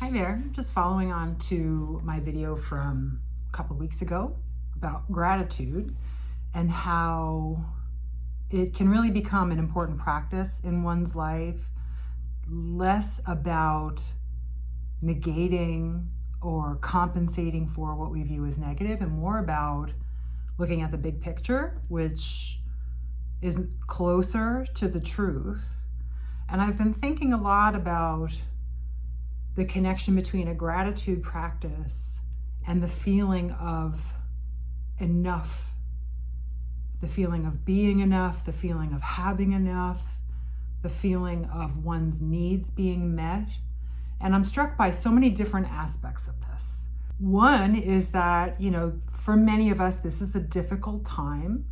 Hi there, just following on to my video from a couple weeks ago about gratitude and how it can really become an important practice in one's life, less about negating or compensating for what we view as negative and more about looking at the big picture, which is closer to the truth. And I've been thinking a lot about the connection between a gratitude practice and the feeling of enough, the feeling of being enough, the feeling of having enough, the feeling of one's needs being met. And I'm struck by so many different aspects of this. One is that, for many of us, this is a difficult time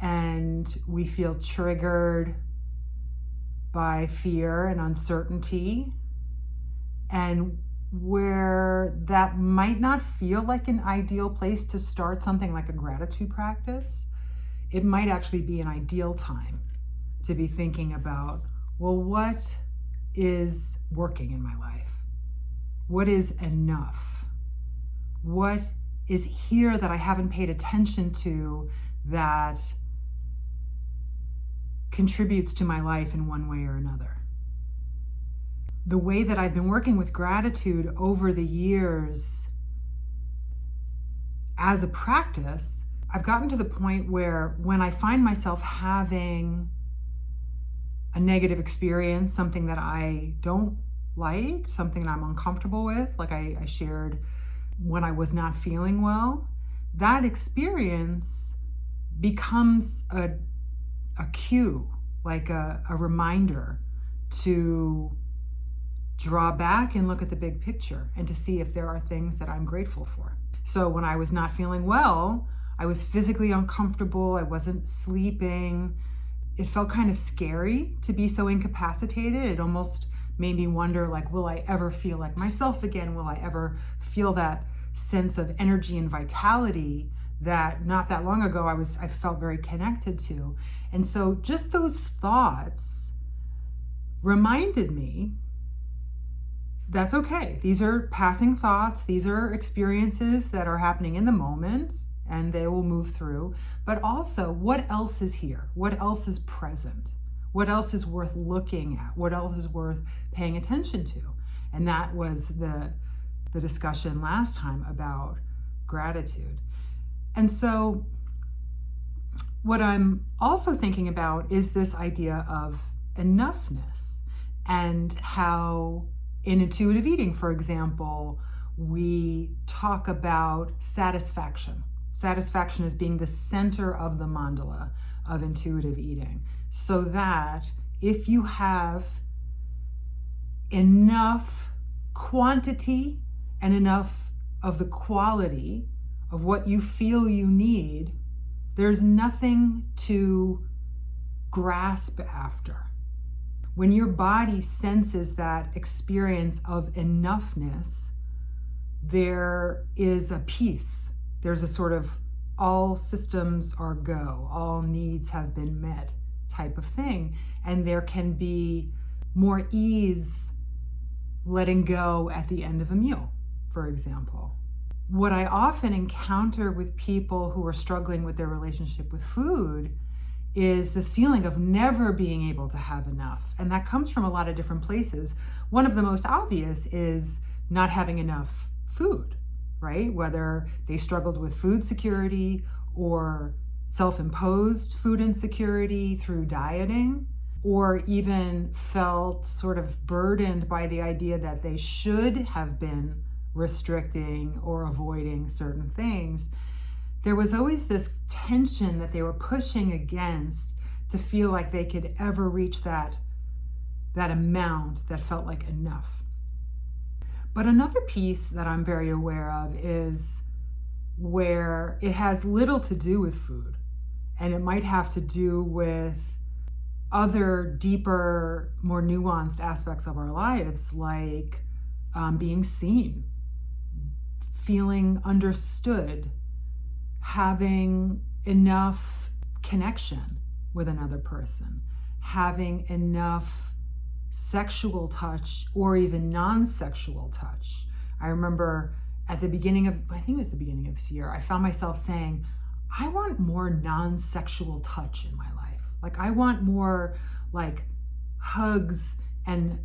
and we feel triggered by fear and uncertainty. And where that might not feel like an ideal place to start something like a gratitude practice, it might actually be an ideal time to be thinking about, well, what is working in my life? What is enough? What is here that I haven't paid attention to that contributes to my life in one way or another? The way that I've been working with gratitude over the years as a practice, I've gotten to the point where when I find myself having a negative experience, something that I don't like, something that I'm uncomfortable with, like I shared when I was not feeling well, that experience becomes a cue, like a reminder to draw back and look at the big picture and to see if there are things that I'm grateful for. So when I was not feeling well, I was physically uncomfortable, I wasn't sleeping. It felt kind of scary to be so incapacitated. It almost made me wonder, will I ever feel like myself again? Will I ever feel that sense of energy and vitality that not that long ago I felt very connected to? And so just those thoughts reminded me that's okay. These are passing thoughts. These are experiences that are happening in the moment and they will move through. But also, what else is here? What else is present? What else is worth looking at? What else is worth paying attention to? And that was the discussion last time about gratitude. And so what I'm also thinking about is this idea of enoughness and how in intuitive eating, for example, we talk about satisfaction. Satisfaction as being the center of the mandala of intuitive eating. So that if you have enough quantity and enough of the quality of what you feel you need, there's nothing to grasp after. When your body senses that experience of enoughness, there is a peace. There's a sort of all systems are go, all needs have been met type of thing. And there can be more ease letting go at the end of a meal, for example. What I often encounter with people who are struggling with their relationship with food is this feeling of never being able to have enough. And that comes from a lot of different places. One of the most obvious is not having enough food, right? Whether they struggled with food security or self-imposed food insecurity through dieting, or even felt sort of burdened by the idea that they should have been restricting or avoiding certain things. There was always this tension that they were pushing against to feel like they could ever reach that amount that felt like enough. But another piece that I'm very aware of is where it has little to do with food, and it might have to do with other deeper, more nuanced aspects of our lives, like being seen, feeling understood, having enough connection with another person, having enough sexual touch or even non-sexual touch. I remember at the beginning of, I think it was the beginning of this year, I found myself saying, I want more non-sexual touch in my life. Like I want more like hugs and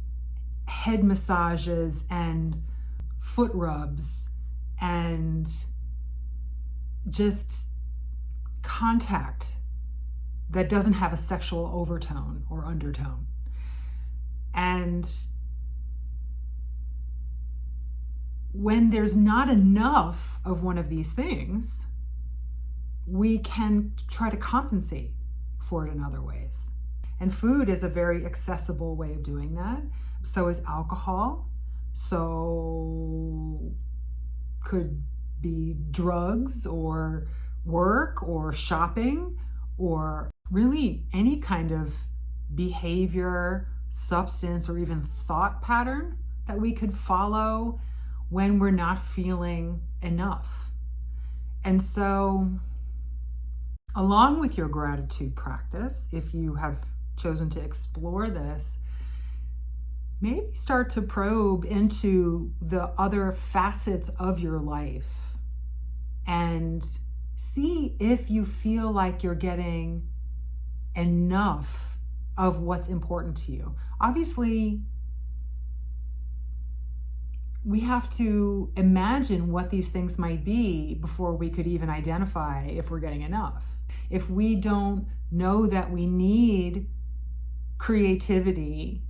head massages and foot rubs and just contact that doesn't have a sexual overtone or undertone. And when there's not enough of one of these things, we can try to compensate for it in other ways. And food is a very accessible way of doing that. So is alcohol. So could be drugs or work or shopping or really any kind of behavior, substance, or even thought pattern that we could follow when we're not feeling enough. And so, along with your gratitude practice, if you have chosen to explore this, maybe start to probe into the other facets of your life and see if you feel like you're getting enough of what's important to you. Obviously, we have to imagine what these things might be before we could even identify if we're getting enough. If we don't know that we need creativity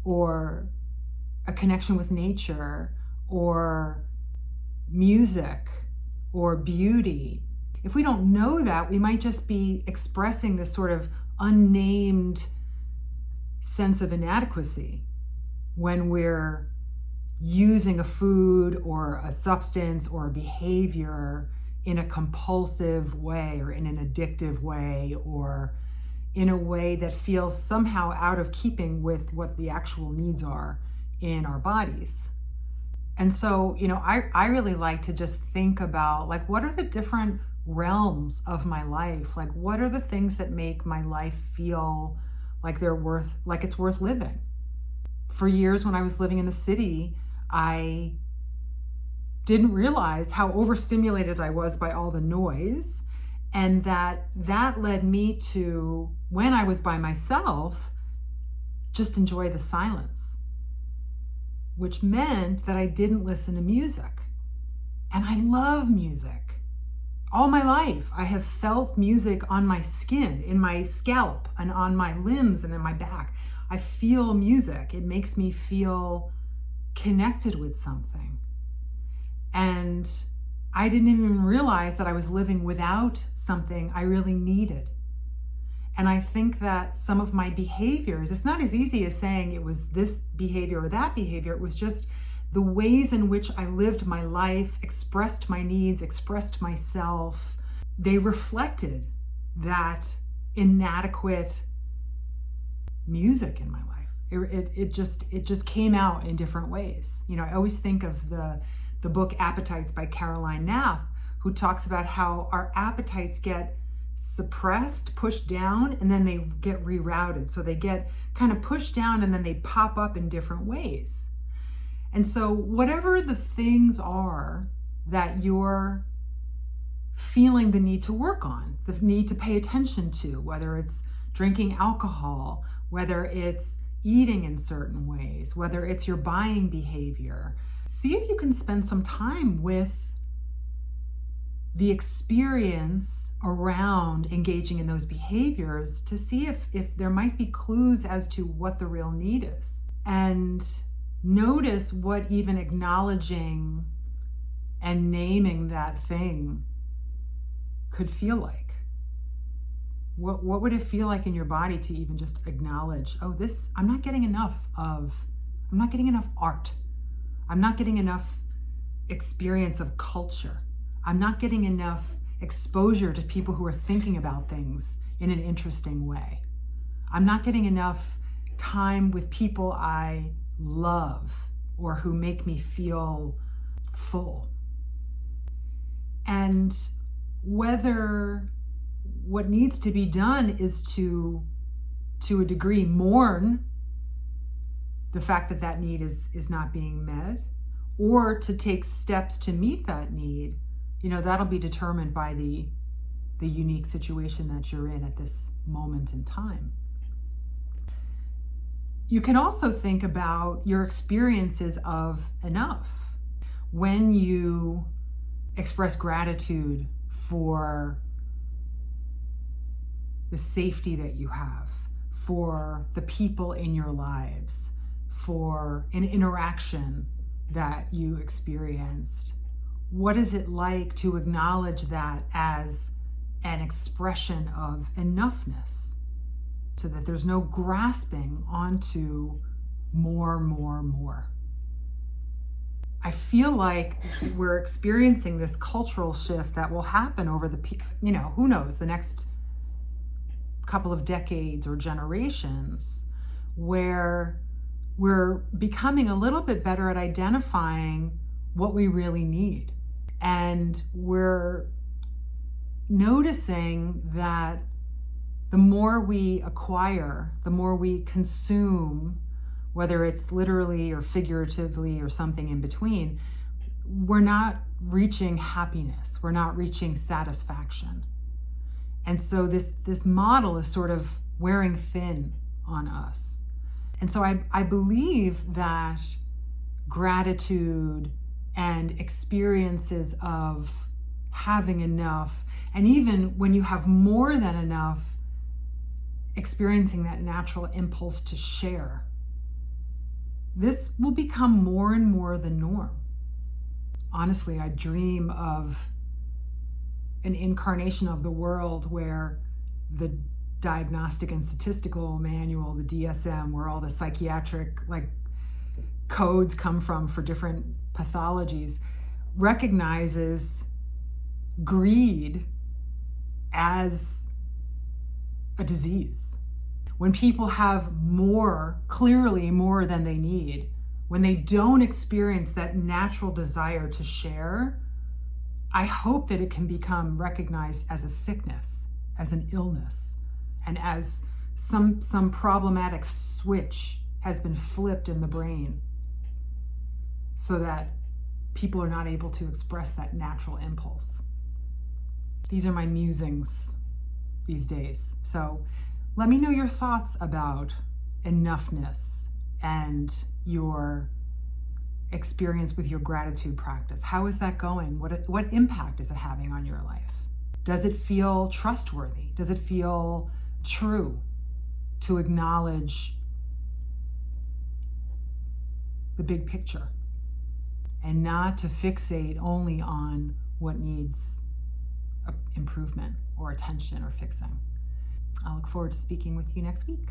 or a connection with nature or music or beauty, if we don't know that, we might just be expressing this sort of unnamed sense of inadequacy when we're using a food or a substance or a behavior in a compulsive way or in an addictive way or in a way that feels somehow out of keeping with what the actual needs are in our bodies. And so, I really like to just think about like, what are the different realms of my life? Like, what are the things that make my life feel like it's worth living? For years when I was living in the city, I didn't realize how overstimulated I was by all the noise, and that led me to, when I was by myself, just enjoy the silence, which meant that I didn't listen to music. And I love music. All my life, I have felt music on my skin, in my scalp, and on my limbs and in my back. I feel music. It makes me feel connected with something. And I didn't even realize that I was living without something I really needed. And I think that some of my behaviors, it's not as easy as saying it was this behavior or that behavior. It was just the ways in which I lived my life, expressed my needs, expressed myself. They reflected that inadequate music in my life. It just came out in different ways. I always think of the book Appetites by Caroline Knapp, who talks about how our appetites get suppressed, pushed down, and then they get rerouted. So they get kind of pushed down and then they pop up in different ways. And so whatever the things are that you're feeling the need to work on, the need to pay attention to, whether it's drinking alcohol, whether it's eating in certain ways, whether it's your buying behavior, see if you can spend some time with the experience around engaging in those behaviors to see if there might be clues as to what the real need is. And notice what even acknowledging and naming that thing could feel like. What would it feel like in your body to even just acknowledge, I'm not getting enough art. I'm not getting enough experience of culture. I'm not getting enough exposure to people who are thinking about things in an interesting way. I'm not getting enough time with people I love or who make me feel full. And whether what needs to be done is to a degree mourn the fact that that need is not being met, or to take steps to meet that need, that'll be determined by the unique situation that you're in at this moment in time. You can also think about your experiences of enough. When you express gratitude for the safety that you have, for the people in your lives, for an interaction that you experienced, what is it like to acknowledge that as an expression of enoughness, so that there's no grasping onto more? I feel like we're experiencing this cultural shift that will happen over who knows, the next couple of decades or generations, where we're becoming a little bit better at identifying what we really need. And we're noticing that the more we acquire, the more we consume, whether it's literally or figuratively or something in between, we're not reaching happiness. We're not reaching satisfaction. And so this model is sort of wearing thin on us. And so I believe that gratitude and experiences of having enough, and even when you have more than enough, experiencing that natural impulse to share, this will become more and more the norm. Honestly, I dream of an incarnation of the world where the Diagnostic and Statistical Manual, the DSM, where all the psychiatric codes come from for different pathologies, recognizes greed as a disease. When people have clearly more than they need, when they don't experience that natural desire to share, I hope that it can become recognized as a sickness, as an illness, and as some problematic switch has been flipped in the brain so that people are not able to express that natural impulse. These are my musings these days. So let me know your thoughts about enoughness and your experience with your gratitude practice. How is that going? What impact is it having on your life? Does it feel trustworthy? Does it feel true to acknowledge the big picture and not to fixate only on what needs improvement or attention or fixing? I'll look forward to speaking with you next week.